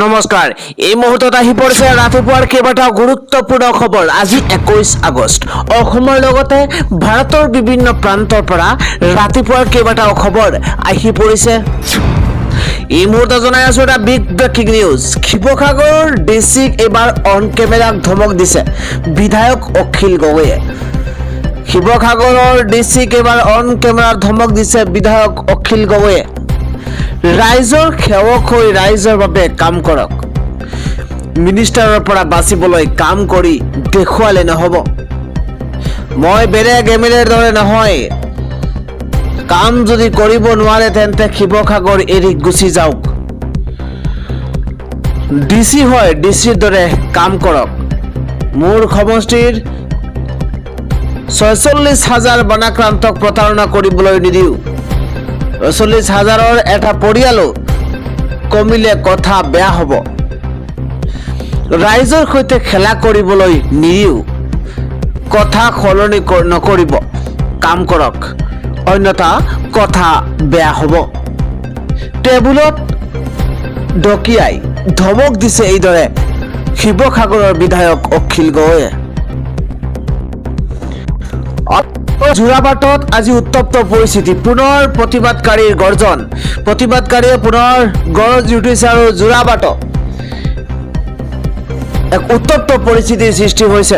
নমস্কাৰ এই মুহূৰ্তত আহি পৰিছে ৰাতিপুৱাৰ কেইবাটাও গুৰুত্বপূৰ্ণ খবৰ। আজি 21 আগষ্ট। অসমৰ লগতে ভাৰতৰ বিভিন্ন প্ৰান্তৰ পৰা ৰাতিপুৱাৰ কেইবাটাও খবৰ আহি পৰিছে। এই মুহূৰ্তত জনাই আছো এটা বিগ ব্ৰেকিং নিউজ। শিৱসাগৰৰ ডিচিক এবাৰ অন কেমেৰাক ধমক দিছে বিধায়ক অখিল গগৈয়ে। শিৱসাগৰৰ ডিচিক এবাৰ অন কেমেৰাৰ ধমক দিছে বিধায়ক অখিল গগৈয়ে। ৰাইজৰ সেৱক হৈ ৰাইজৰ বাবে কাম কৰক। মিনিষ্টাৰৰ পৰা বাচিবলৈ কাম কৰি দেখুৱালে নহ'ব। মই বেলেগ এমএলএৰ দৰে নহয়। কাম যদি কৰিব নোৱাৰে তেন্তে শিৱসাগৰ এৰি গুচি যাওক। ডিচি হয় ডিচিৰ দৰে কাম কৰক। মোৰ সমষ্টিৰ 46,000 বনাক্ৰান্তক প্ৰতাৰণা কৰিবলৈ নিদিওঁ। 40,000 এটা পৰিয়ালো কমিলে কথা বেয়া হ'ব। ৰাইজৰ সৈতে খেলা কৰিবলৈ নিদিওঁ। কথা সলনি নকৰিব, কাম কৰক, অন্যথা কথা বেয়া হ'ব। টেবুলত ঢকিয়াই ধমক দিছে এইদৰে শিৱসাগৰৰ বিধায়ক অখিল গগৈয়ে। যোৰাবাটত আজি উত্তপ্ত পৰিস্থিতি। পুনৰ প্ৰতিবাদকাৰীৰ গৰ্জন। প্ৰতিবাদকাৰীয়ে পুনৰ গৰজি উঠিছে আৰু যোৰাবাটত এক উত্তপ্ত পৰিস্থিতিৰ সৃষ্টি হৈছে।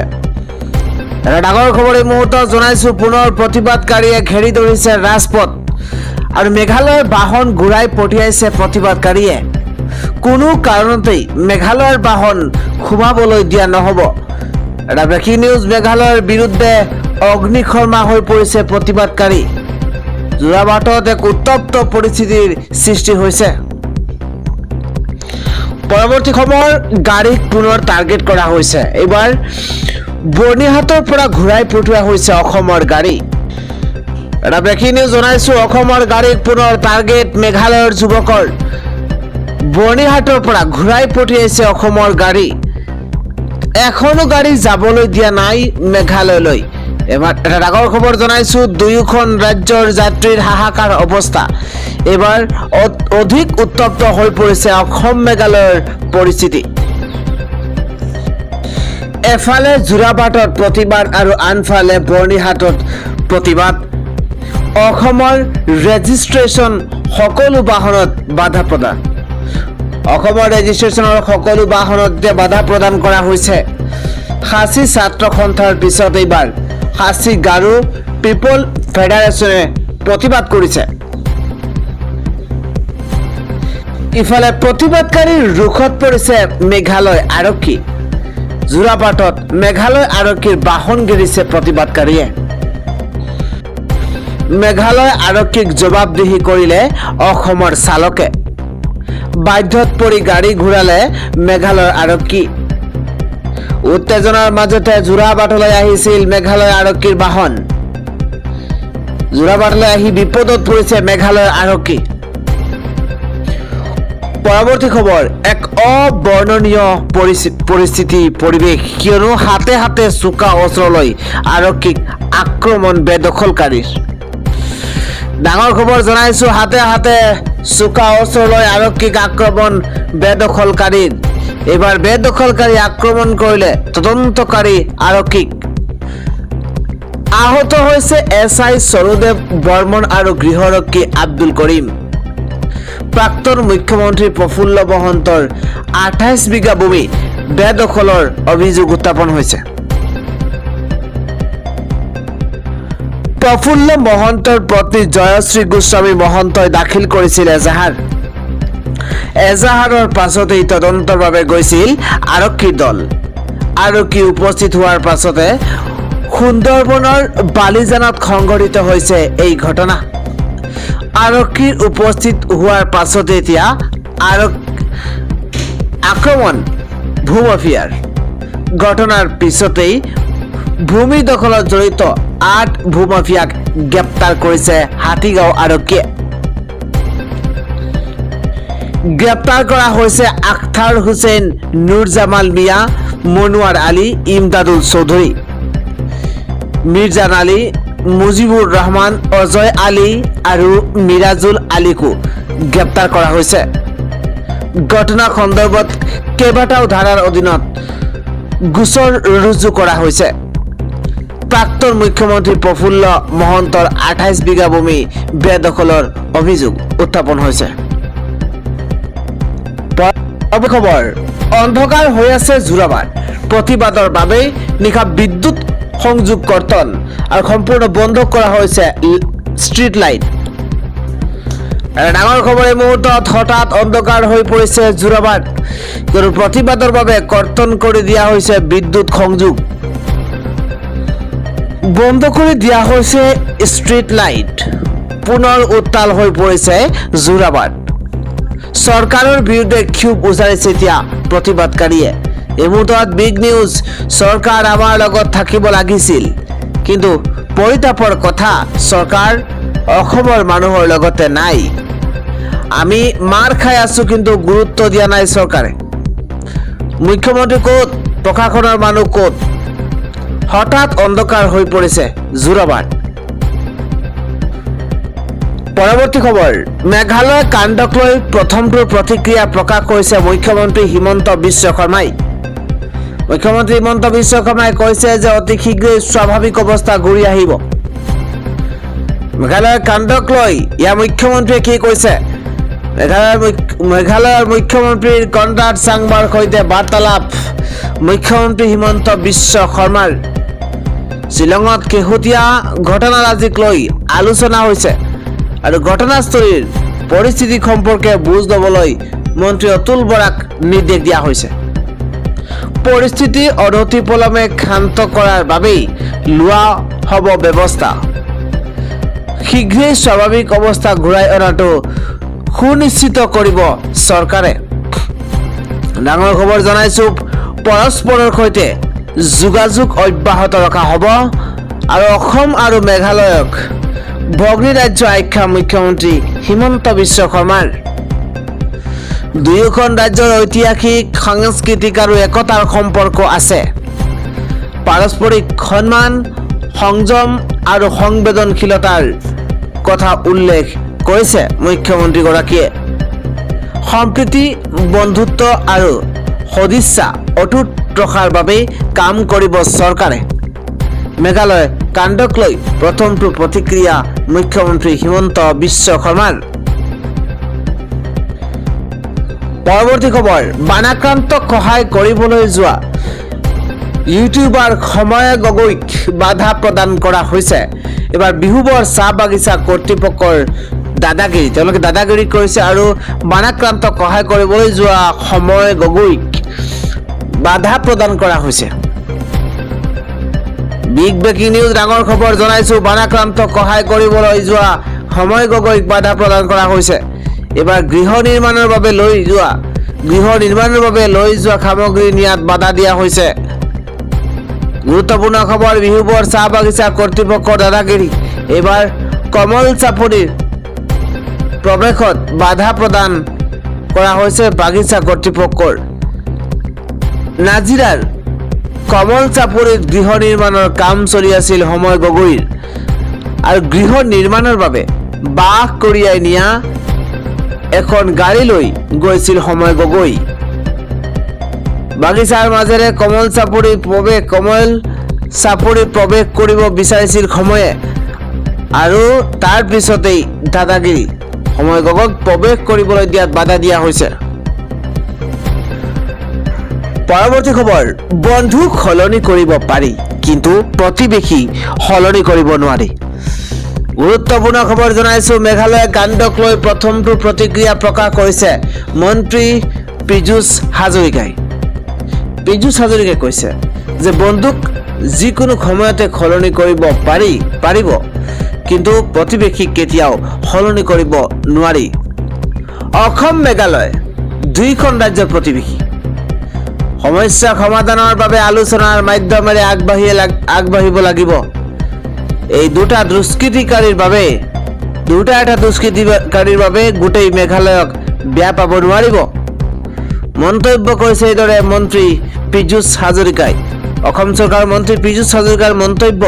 এটা ডাঙৰ খবৰ এই মুহূৰ্তত জনাইছো। পুনৰ প্ৰতিবাদকাৰীয়ে ঘেৰি ধৰিছে ৰাজপথ আৰু মেঘালয়ৰ বাহন ঘূৰাই পঠিয়াইছে প্ৰতিবাদকাৰীয়ে। কোনো কাৰণতেই মেঘালয়ৰ বাহন সোমাবলৈ দিয়া নহ'ব। এটা ব্ৰেকিং নিউজ। মেঘালয়ৰ বিৰুদ্ধে অগ্নিশৰ্মা হৈ পৰিছে প্ৰতিবাদকাৰী। যোৰাবাটত এক উত্তপ্ত পৰিস্থিতিৰ সৃষ্টি হৈছে। পৰৱৰ্তী খবৰ, গাড়ীক পুনৰ টাৰ্গেট কৰা হৈছে। এইবাৰ বৰ্ণিহাটৰ পৰা ঘূৰাই পঠিওৱা হৈছে অসমৰ গাড়ী। এটা ব্ৰেকিং নিউজ জনাইছো। অসমৰ গাড়ীক পুনৰ টাৰ্গেট মেঘালয়ৰ যুৱকৰ। বৰ্ণিহাটৰ পৰা ঘূৰাই পঠিয়াইছে অসমৰ গাড়ী। এখনো গাড়ী যাবলৈ দিয়া নাই মেঘালয়লৈ। এবাৰ এটা ডাঙৰ খবৰ জনাইছো। দুয়োখন ৰাজ্যৰ যাত্ৰীৰ হাহাকাৰ অৱস্থা। এইবাৰ অধিক উত্তপ্ত হৈ পৰিছে অসম মেঘালয়ৰ পৰিস্থিতি। এফালে যোৰাবাটত প্ৰতিবাদ আৰু আনফালে বৰ্ণিহাটত প্ৰতিবাদ। অসমৰ ৰেজিষ্ট্ৰেশ্যন সকলো বাহনত বাধা প্ৰদান। অসমৰ ৰেজিষ্ট্ৰেশ্যনৰ সকলো বাহনতে বাধা প্ৰদান কৰা হৈছে। খাচী ছাত্ৰ সন্থাৰ পিছত এইবাৰ খাচী গাৰো পিপল ফেডাৰেশ্যনে প্ৰতিবাদ কৰিছে। ইফালে প্ৰতিবাদকাৰীৰ ৰোষত পৰিছে মেঘালয় আৰক্ষী। যোৰাবাটত মেঘালয় আৰক্ষীৰ বাহন ঘেৰিছে প্ৰতিবাদকাৰীয়ে। মেঘালয় আৰক্ষীক জবাবদিহি কৰিলে অসমৰ চালকে। বাধ্যত পৰি গাড়ী ঘূৰালে মেঘালয় আৰক্ষী। উত্তেজনাৰ মাজতে যোৰাবাটলৈ আহিছিল মেঘালয় আৰক্ষীৰ বাহন। যোৰাবাটলৈ আহি বিপদত পৰিছে মেঘালয় আৰক্ষী। পৰৱৰ্তী খবৰ, এক অবৰ্ণনীয় পৰিৱেশ। কিয়নো হাতে হাতে চোকা অস্ত্ৰলৈ আৰক্ষীক আক্ৰমণ বেদখলকাৰীৰ। ডাঙৰ খবৰ জনাইছো। হাতে হাতে চোকা অস্ত্ৰলৈ আৰক্ষীক আক্ৰমণ বেদখলকাৰীৰ। এইবাৰ বেদখলকাৰী আক্ৰমণ কৰিলে তদন্তকাৰী আৰক্ষীক। আহত হৈছে SI সৰুদেৱ বৰ্মন আৰু গৃহৰক্ষী আব্দুল কৰিম। প্ৰাক্তন মুখ্যমন্ত্ৰী প্ৰফুল্ল মহন্তৰ 28 বিঘা ভূমি বেদখলৰ অভিযোগ উত্থাপন হৈছে। প্ৰফুল্ল মহন্তৰ পত্নী জয়শ্ৰী গোস্বামী মহন্তই দাখিল কৰিছিল এজাহাৰ। এজাহাৰৰ পাছতেই তদন্তৰ বাবে গৈছিল আৰক্ষীৰ দল। আৰক্ষী উপস্থিত হোৱাৰ পাছতে সুন্দৰবনৰ বালিজানত সংঘটিত হৈছে এই ঘটনা। আৰক্ষীৰ উপস্থিত হোৱাৰ পাছতে এতিয়া আক্ৰমণ ভূমাফিয়াৰ। ঘটনাৰ পিছতেই ভূমি দখলত জড়িত 8 ভূমাফিয়াক গ্ৰেপ্তাৰ কৰিছে হাতীগাঁও আৰক্ষীয়ে। গ্ৰেপ্তাৰ কৰা হৈছে আখতাৰ হুছেইন, নুৰজামাল মিয়া, মনোৱাৰ আলী, ইমদাদুল চৌধুৰী, মিৰ্জান আলী, মুজিবুৰ ৰহমান, অজয় আলী আৰু মিৰাজুল আলীকো গ্ৰেপ্তাৰ কৰা হৈছে। ঘটনা সন্দৰ্ভত কেইবাটাও ধাৰাৰ অধীনত গোচৰ ৰুজু কৰা হৈছে। প্ৰাক্তন মুখ্যমন্ত্ৰী প্ৰফুল্ল মহন্তৰ 28 বিঘা ভূমি বেদখলৰ অভিযোগ উত্থাপন হৈছে। খবৰ অন্ধকাৰ হৈ আছে যোৰাবাট। প্ৰতিবাদৰ বাবে নিশা বিদ্যুৎ সংযোগ কৰ্তন আৰু সম্পূৰ্ণ বন্ধ কৰা হৈছে ষ্ট্ৰীট লাইট। ডাঙৰ খবৰ এই মুহূৰ্তত হঠাৎ অন্ধকাৰ হৈ পৰিছে যোৰাবাট। কিন্তু প্ৰতিবাদৰ বাবে কৰ্তন কৰি দিয়া হৈছে বিদ্যুৎ সংযোগ, বন্ধ কৰি দিয়া হৈছে ষ্ট্ৰীট লাইট। পুনৰ উত্তাল হৈ পৰিছে যোৰাবাট। চৰকাৰৰ বিৰুদ্ধে ক্ষোভ উজাৰিছে এতিয়া প্ৰতিবাদকাৰীয়ে। এই মুহূৰ্তত বিগ নিউজ, চৰকাৰ আমাৰ লগত থাকিব লাগিছিল, কিন্তু পৰিতাপৰ কথা চৰকাৰ অসমৰ মানুহৰ লগতে নাই। আমি মাৰ খাই আছো, কিন্তু গুৰুত্ব দিয়া নাই চৰকাৰে। মুখ্যমন্ত্ৰী ক'ত, প্ৰশাসনৰ মানুহ ক'ত? হঠাৎ অন্ধকাৰ হৈ পৰিছে যোৰাবাট। পৰৱৰ্তী খবৰ মেঘালয় কাণ্ডক লৈ প্ৰথমটো প্ৰতিক্ৰিয়া প্ৰকাশ কৰিছে মুখ্যমন্ত্ৰী হিমন্ত বিশ্ব শৰ্মাই। মুখ্যমন্ত্ৰী হিমন্ত বিশ্ব শৰ্মাই কৈছে যে অতি শীঘ্ৰেই স্বাভাৱিক অৱস্থা ঘূৰি আহিব। মেঘালয়ৰ কাণ্ডক লৈ ইয়াৰ মুখ্যমন্ত্ৰীয়ে কি কৈছে? মেঘালয়ৰ মুখ্যমন্ত্ৰীৰ কনৰাড চাংমাৰ সৈতে বাৰ্তালাপ মুখ্যমন্ত্ৰী হিমন্ত বিশ্ব শৰ্মাৰ। শ্বিলঙত শেহতীয়া ঘটনাৰাজিক লৈ আলোচনা হৈছে আৰু ঘটনাস্থলীৰ পৰিস্থিতি সম্পৰ্কে বুজ ল'বলৈ মন্ত্ৰী অতুল বৰাক নিৰ্দেশ দিয়া হৈছে। পৰিস্থিতি অনতিপলমে শান্ত কৰাৰ বাবেই লোৱা হ'ব ব্যৱস্থা। শীঘ্ৰেই স্বাভাৱিক অৱস্থা ঘূৰাই অনাটো সুনিশ্চিত কৰিব চৰকাৰে। ডাঙৰ খবৰ জনাইছো, পৰস্পৰৰ সৈতে যোগাযোগ অব্যাহত ৰখা হ'ব আৰু অসম আৰু মেঘালয়ক ভগ্নী ৰাজ্য আখ্যা মুখ্যমন্ত্ৰী হিমন্ত বিশ্ব শৰ্মাৰ। দুয়োখন ৰাজ্যৰ ঐতিহাসিক, সাংস্কৃতিক আৰু একতাৰ সম্পৰ্ক আছে। পাৰস্পৰিক সন্মান, সংযম আৰু সংবেদনশীলতাৰ কথা উল্লেখ কৰিছে মুখ্যমন্ত্ৰীগৰাকীয়ে। সম্প্ৰীতি, বন্ধুত্ব আৰু সদিচ্ছা অটুট ৰখাৰ বাবে কাম কৰিব চৰকাৰে। মেঘালয় কাণ্ডক লৈ প্ৰথমটো প্ৰতিক্ৰিয়া মুখ্যমন্ত্ৰী হিমন্ত বিশ্ব শৰ্মাৰ। পৰৱৰ্তী খবৰ বানাক্ৰান্তক সহায় কৰিবলৈ যোৱা ইউটিউবাৰ সময় গগৈক বাধা প্ৰদান কৰা হৈছে। এবাৰ বিহুবৰ চাহ বাগিচা কৰ্তৃপক্ষৰ দাদাগিৰি, তেওঁলোকে দাদাগিৰি কৰিছে আৰু বানাক্ৰান্তক সহায় কৰিবলৈ যোৱা সময় গগৈক বাধা প্ৰদান কৰা হৈছে। বিগ ব্ৰেকিং নিউজ, ডাঙৰ খবৰ জনাইছো, বানাক্ৰান্তক সহায় কৰিবলৈ যোৱা সময় গগৈক বাধা প্ৰদান কৰা হৈছে। এবাৰ গৃহ নিৰ্মাণৰ বাবে লৈ যোৱা সামগ্ৰী নিয়াত বাধা দিয়া হৈছে। গুৰুত্বপূৰ্ণ খবৰ, বিহুবৰ চাহ বাগিচা কৰ্তৃপক্ষৰ দাদাগিৰি। এইবাৰ কমল চাপৰিৰ প্ৰৱেশত বাধা প্ৰদান কৰা হৈছে বাগিচা কৰ্তৃপক্ষৰ। নাজিৰাৰ কমল চাপৰিত গৃহ নিৰ্মাণৰ কাম চলি আছিল সময় গগৈৰ, আৰু গৃহ নিৰ্মাণৰ বাবে বাঁহ কঢ়িয়াই নিয়া এখন গাড়ী লৈ গৈছিল সময় গগৈ। বাগিচাৰ মাজেৰে কমল চাপৰি প্ৰৱেশ কৰিব বিচাৰিছিল সময়ে, আৰু তাৰ পিছতেই দাদাগিৰি সময় গগৈক প্ৰৱেশ কৰিবলৈ দিয়াত বাধা দিয়া হৈছে। পৰৱৰ্তী খবৰ, বন্ধুক সলনি কৰিব পাৰি, কিন্তু প্ৰতিবেশী সলনি কৰিব নোৱাৰি। গুৰুত্বপূৰ্ণ খবৰ জনাইছো, মেঘালয় কাণ্ডক লৈ প্ৰথমটো প্ৰতিক্ৰিয়া প্ৰকাশ কৰিছে মন্ত্ৰী পীযুষ হাজৰিকাই। পীযুষ হাজৰিকাই কৈছে যে বন্ধুক যিকোনো সময়তে সলনি কৰিব পাৰিব, কিন্তু প্ৰতিবেশীক কেতিয়াও সলনি কৰিব নোৱাৰি। অসম মেঘালয় দুইখন ৰাজ্যৰ প্ৰতিবেশী। সমস্যা সমাধানৰ বাবে আলোচনাৰ মাধ্যমেৰে আগবাঢ়িব লাগিব। এই দুটা দুষ্কৃতিকাৰীৰ বাবে গোটেই মেঘালয়ক বেয়া পাব নোৱাৰিব, মন্তব্য কৰিছে এইদৰে মন্ত্ৰী পীযুষ হাজৰিকাই। অসম চৰকাৰৰ মন্ত্ৰী পীযুষ হাজৰিকাৰ মন্তব্য,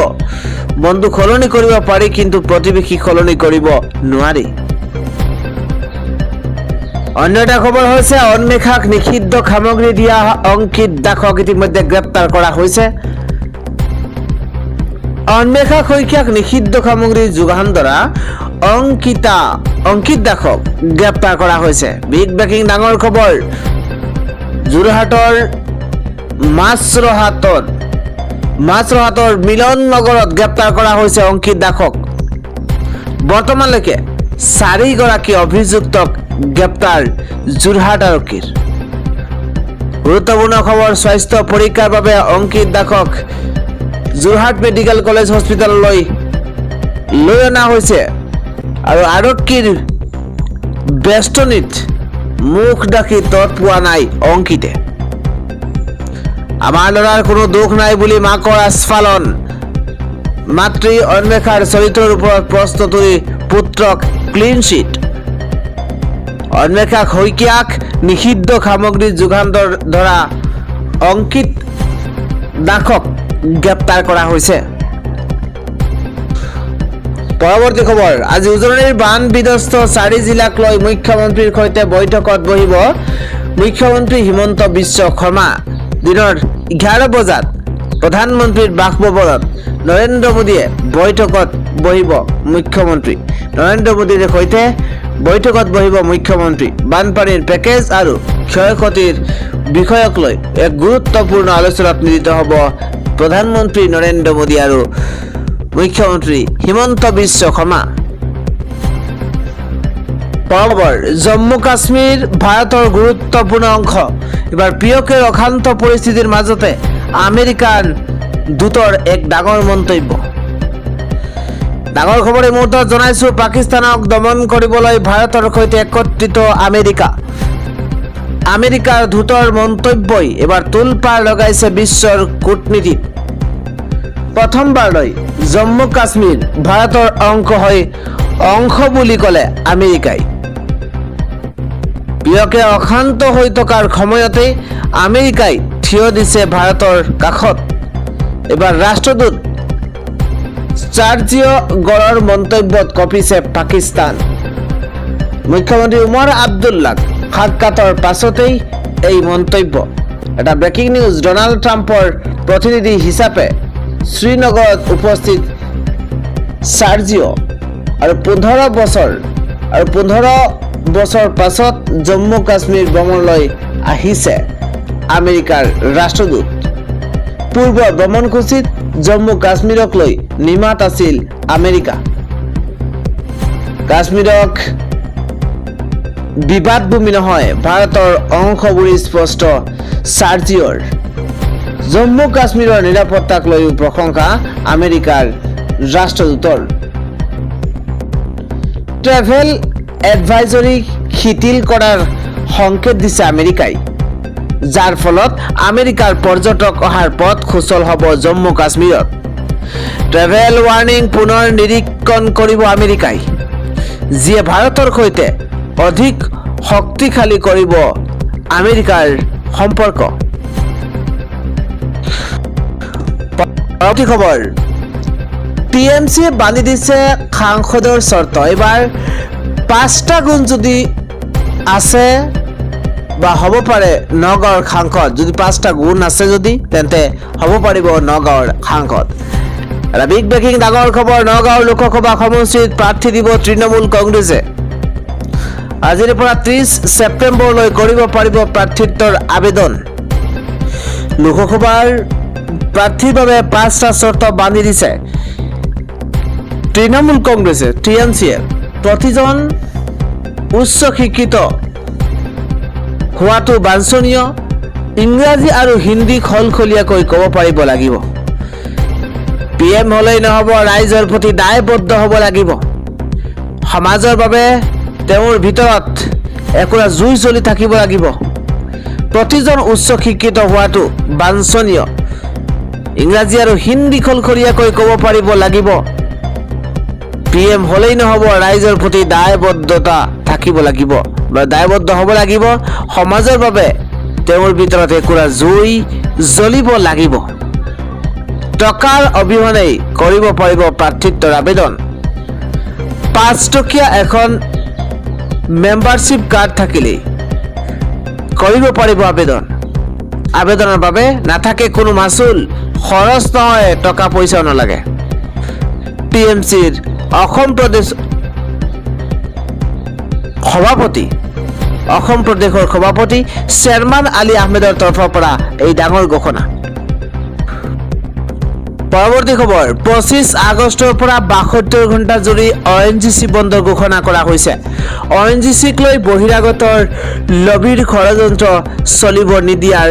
বন্ধু সলনি কৰিব পাৰি, কিন্তু প্ৰতিবেশী সলনি কৰিব নোৱাৰি। অন্য এটা খবৰ হৈছে অন্বেষাক নিষিদ্ধ সামগ্ৰী দিয়া অংকিত দাসক ইতিমধ্যে গ্ৰেপ্তাৰ কৰা হৈছে। অন্বেষা শইকীয়াক নিষিদ্ধ সামগ্ৰী যোগান ধৰা অংকিত দাসক গ্ৰেপ্তাৰ কৰা হৈছে। বিগ ব্ৰেকিং ডাঙৰ খবৰ। যোৰহাটৰ মাছৰহাটৰ মিলন নগৰত গ্ৰেপ্তাৰ কৰা হৈছে অংকিত দাসক। বৰ্তমানলৈকে 4গৰাকী অভিযুক্তক গ্ৰেপ্তাৰ যোৰহাট আৰক্ষীৰ। গুৰুত্বপূৰ্ণ খবৰ। স্বাস্থ্য পৰীক্ষাৰ বাবে অংকিত দাসক যোৰহাট মেডিকেল কলেজ হস্পিটেললৈ লৈ অনা হৈছে আৰু আৰক্ষীৰ বেষ্টনীত মুখ ঢাকি তত পোৱা নাই অংকিতে। আমাৰ ল'ৰাৰ কোনো দুখ নাই বুলি মাকৰ আস্ফালন। মাতৃ অন্বেষাৰ চৰিত্ৰৰ ওপৰত প্ৰশ্ন তুলি পুত্ৰক ক্লিন চিট। অন্বেষা শইকীয়াক নিষিদ্ধ সামগ্ৰী যোগান ধৰা অংকিত দাসক গ্ৰেপ্তাৰ কৰা হৈছে। পৰৱৰ্তী খবৰ। আজি উজনিৰ বান বিধ্বস্ত 4 জিলাক লৈ মুখ্যমন্ত্ৰীৰ সৈতে বৈঠকত বহিব মুখ্যমন্ত্ৰী হিমন্ত বিশ্ব শৰ্মা। দিনৰ 11 বজাত প্ৰধানমন্ত্ৰীৰ বাসভৱনত নৰেন্দ্ৰ মোদীয়ে বৈঠকত বহিব মুখ্যমন্ত্ৰী। নৰেন্দ্ৰ মোদীৰ সৈতে বৈঠকত বহিব মুখ্যমন্ত্ৰী। বানপানীৰ পেকেজ আৰু ক্ষয়ক্ষতিৰ বিষয়ক লৈ এক গুৰুত্বপূৰ্ণ আলোচনাত মিলিত হ'ব প্ৰধানমন্ত্ৰী নৰেন্দ্ৰ মোদী আৰু মুখ্যমন্ত্ৰী হিমন্ত বিশ্ব শৰ্মা। জম্মু কাশ্মীৰ ভাৰতৰ গুৰুত্বপূৰ্ণ অংশ। এবাৰ পিয়কেৰ অশান্ত পৰিস্থিতিৰ মাজতে আমেৰিকান দূতৰ এক ডাঙৰ মন্তব্য। ডাঙৰ খবৰ এই মুহূৰ্তত জনাইছো। পাকিস্তানক দমন কৰিবলৈ ভাৰতৰ সৈতে একত্ৰিত আমেৰিকা। আমেৰিকাৰ দূতৰ মন্তব্যই এবাৰ তোলপাৰ লগাইছে বিশ্বৰ কূটনীতিত। প্ৰথমবাৰলৈ জম্মু কাশ্মীৰ ভাৰতৰ অংশ বুলি ক'লে আমেৰিকাই। পিয়কে অশান্ত হৈ থকাৰ সময়তে আমেৰিকাই থিয় দিছে ভাৰতৰ কাষত। এবাৰ ৰাষ্ট্ৰদূত চাৰ্জিঅ' গড়ৰ মন্তব্যত কঁপিছে পাকিস্তান। মুখ্যমন্ত্ৰী উমৰ আব্দুল্লাক সাক্ষাতৰ পাছতেই এই মন্তব্য। এটা ব্ৰেকিং নিউজ। ডনাল্ড ট্ৰাম্পৰ প্ৰতিনিধি হিচাপে শ্ৰীনগৰত উপস্থিত চাৰ্জিঅ' আৰু 15 বছৰ পাছত জম্মু কাশ্মীৰ ভ্ৰমণলৈ আহিছে আমেৰিকাৰ ৰাষ্ট্ৰদূত। পূৰ্বৰ ভ্ৰমণসূচীত জম্মু কাশ্মীৰক লৈ নিমাত আছিল আমেৰিকা। কাশ্মীৰক বিবাদভূমি নহয়, ভাৰতৰ অংশ বুলি স্পষ্ট চাৰ্জিঅ'ৰ। জম্মু কাশ্মীৰৰ নিৰাপত্তাক লৈও প্ৰশংসা আমেৰিকাৰ ৰাষ্ট্ৰদূতৰ। ট্ৰেভেল এডভাইজৰী শিথিল কৰাৰ সংকেত দিছে আমেৰিকাই, যাৰ ফলত আমেৰিকাৰ পৰ্যটক অহাৰ পথ সুচল হ'ব জম্মু কাশ্মীৰত। ট্ৰেভেল ৱাৰ্নিং পুনৰ নিৰীক্ষণ কৰিব আমেৰিকাই, যিয়ে ভাৰতৰ সৈতে অধিক শক্তিশালী কৰিব আমেৰিকাৰ সম্পৰ্ক। খবৰ। টিএমচিয়ে বান্ধি দিছে সাংসদৰ চৰ্ত। এবাৰ 5টা গুণ যদি আছে বা হ'ব পাৰে নগাঁৱৰ সাংসদ, যদি 5টা গুণ আছে যদি তেন্তে হ'ব পাৰিব নগাঁৱৰ সাংসদ। এটা বিগ ব্ৰেকিং ডাঙৰ খবৰ। নগাঁৱৰ লোকসভা সমষ্টিত প্ৰাৰ্থী দিব তৃণমূল কংগ্ৰেছে। আজিৰ পৰা 30 ছেপ্টেম্বৰলৈ কৰিব পাৰিব প্ৰাৰ্থিত্বৰ আবেদন। লোকসভাৰ প্ৰাৰ্থীৰ বাবে 5টা চৰ্ত বান্ধি দিছে তৃণমূল কংগ্ৰেছে। টিএমচিয়ে প্ৰতিজন উচ্চ শিক্ষিত হোৱাটো বাঞ্ছনীয়। ইংৰাজী আৰু হিন্দী খলখলীয়াকৈ ক'ব পাৰিব লাগিব। PM হ'লেই নহ'ব, ৰাইজৰ প্ৰতি দায়বদ্ধ হ'ব লাগিব। সমাজৰ বাবে তেওঁৰ ভিতৰত একোটা জুই জ্বলি থাকিব লাগিব। প্ৰতিজন উচ্চ শিক্ষিত হোৱাটো বাঞ্ছনীয়। ইংৰাজী আৰু হিন্দী খলখলীয়াকৈ ক'ব পাৰিব লাগিব। PM হ'লেই নহ'ব, ৰাইজৰ প্ৰতি দায়বদ্ধতা থাকিব লাগিব বা দায়বদ্ধ হ'ব লাগিব। সমাজৰ বাবে তেওঁৰ ভিতৰত একোটা জুই জ্বলিব লাগিব। টকাৰ অবিহনেই কৰিব পাৰিব প্ৰাৰ্থিত্বৰ আবেদন। 5 টকীয়া এখন মেম্বাৰশ্বিপ কাৰ্ড থাকিলেই কৰিব পাৰিব আবেদন। আবেদনৰ বাবে নাথাকে কোনো মাচুল, খৰচ নহয়, টকা পইচাও নালাগে। টিএমচিৰ অসম প্ৰদেশৰ সভাপতি শ্বেৰমান আলী আহমেদৰ তৰফৰ পৰা এই ডাঙৰ ঘোষণা। পৰৱৰ্তী খবৰ, 25 আগষ্টৰ পৰা 72 ঘণ্টা জুৰি ONGC বন্ধৰ ঘোষণা কৰা হৈছে। ONGCক লৈ বহিৰাগতৰ লবিৰ ষড়যন্ত্ৰ চলিব নিদিয়াৰ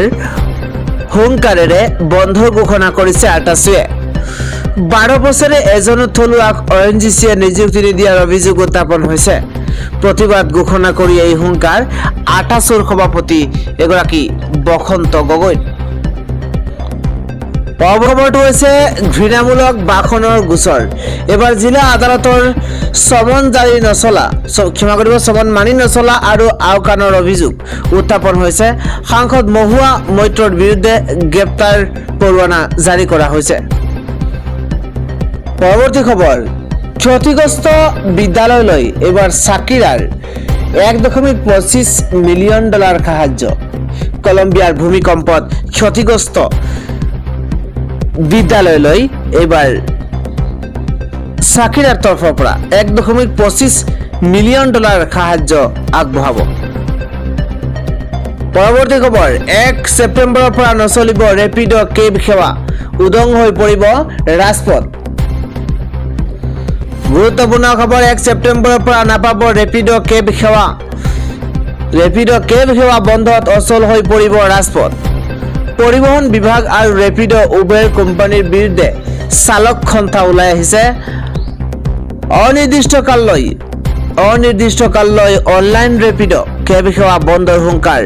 হুংকাৰেৰে বন্ধৰ ঘোষণা কৰিছে আৰ্টাছুৱে। 12 বছৰে এজনো থলুৱাক ONGCয়ে নিযুক্তি নিদিয়াৰ অভিযোগ উত্থাপন হৈছে। প্ৰতিবাদ ঘোষণা কৰি এই হুংকাৰ আৰ্টাছুৰ সভাপতি এগৰাকী বসন্ত গগৈ। খবৰটো হৈছে ঘৃণামূলক ভাষণৰ গোচৰ। এবাৰ জিলা আদালতৰ সমন মানি নচলা আৰু আওকাণৰ অভিযোগ উত্থাপন হৈছে। সাংসদ মহুৱা মৈত্ৰৰ বিৰুদ্ধে গ্ৰেপ্তাৰ পৰোৱানা জাৰি কৰা হৈছে। পৰৱৰ্তী খবৰ, ক্ষতিগ্ৰস্ত বিদ্যালয়লৈ এইবাৰ চাকিৰাৰ $1.25 মিলিয়ন সাহায্য। কলম্বিয়াৰ ভূমিকম্পত ক্ষতিগ্ৰস্ত বিদ্যালয়লৈ এইবাৰ চাকিৰাৰ তৰফৰ পৰা $1.25 মিলিয়ন সাহায্য আগবঢ়াব। পৰৱৰ্তী খবৰ, 1 ছেপ্টেম্বৰৰ পৰা নচলিব ৰেপিড' কেব সেৱা, উদং হৈ পৰিব ৰাজপথ। গুৰুত্বপূৰ্ণ খবৰ, 1 ছেপ্টেম্বৰৰ পৰা নাপাব ৰেপিড' কেব সেৱা। ৰেপিড' কেব সেৱা বন্ধত অচল হৈ পৰিব ৰাজপথ। পৰিবহণ বিভাগ আৰু ৰেপিড' উবেৰ কোম্পানীৰ বিৰুদ্ধে চালক সন্থা ওলাই আহিছে। অনিৰ্দিষ্টকাললৈ অনলাইন ৰেপিড' কেব সেৱা বন্ধৰ হুংকাৰ।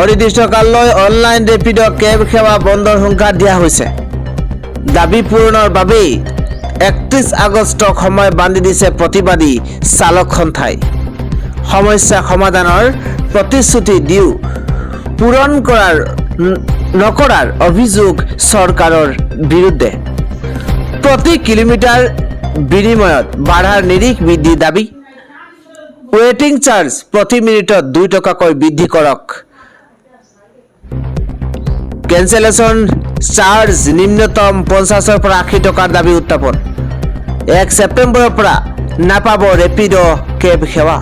অনিৰ্দিষ্টকাললৈ অনলাইন ৰেপিড' কেব সেৱা বন্ধৰ হুংকাৰ দিয়া হৈছে। দাবী পূৰণৰ বাবেই 31 আগষ্টক সময় বান্ধি দিছে প্ৰতিবাদী চালক সন্থাই। সমস্যা সমাধানৰ প্ৰতিশ্ৰুতি দিও পূৰণ নকৰাৰ অভিযোগ চৰকাৰৰ বিৰুদ্ধে। প্ৰতি কিলোমিটাৰ বিনিময়ত ভাড়াৰ নিৰিখ বৃদ্ধি দাবী। ৱেটিং চাৰ্জ প্ৰতি মিনিটত 2 টকাকৈ বৃদ্ধি কৰক। কেঞ্চেলেশ্যন চাৰ্জ নিম্নতম 50ৰ পৰা 80 টকাৰ দাবী উত্থাপন। 1 ছেপ্টেম্বৰৰ পৰা নাপাব ৰেপিড' কেব সেৱা।